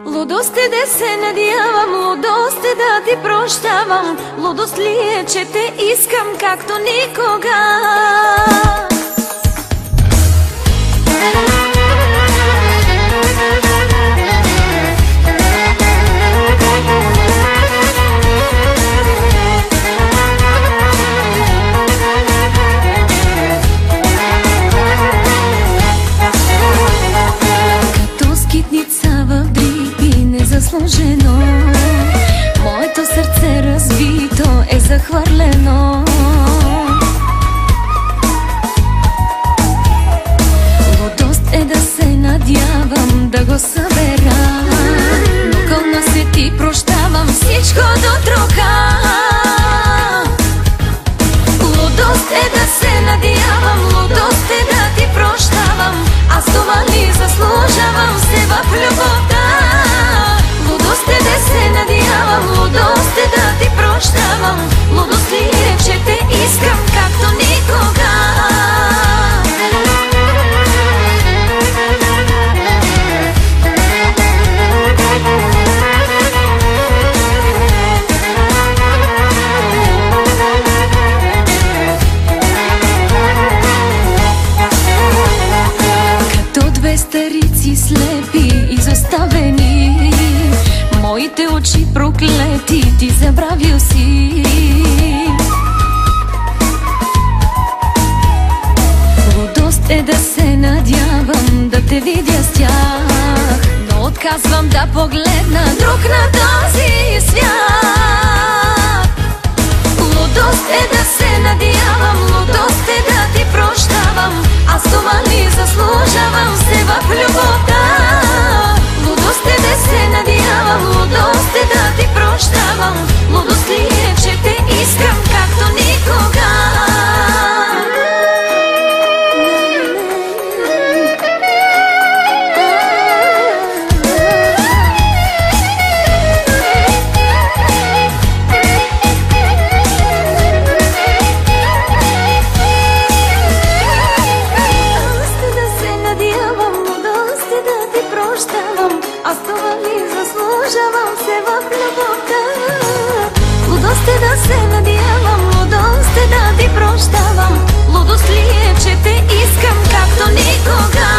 Лудост е да се надявам, лудост е да ти прощавам. Лудост ли е, че те искам както никога? Заслужено, моето сърце разбито е захвърлено. Лудост е да се надявам да го събера, но кълна се ти прощавам всичко до трока. Лудост е да се надявам, лудост е да ти прощавам. Аз това ли заслужавам се в любовта? Лудост е да се надявам, лудост е да ти прощавам. Лудост ли е, че те искам както никога? Като две старици слепи, изоставени, моите очи проклети, ти забравил си. Лудост е да се надявам да те видя с тях, но отказвам да погледна друг на този свят. Лудост е да се надявам, лудост е да ти прощавам. Аз това ли заслужавам се в любовта? Лудост е да се надявам, лудост е да ти прощавам. Лудост ли е, че те искам както никога? Аз това ли заслужавам се в любовта? Лудост е да се надявам, лудост е да ти прощавам. Лудост ли е, че те искам както никога?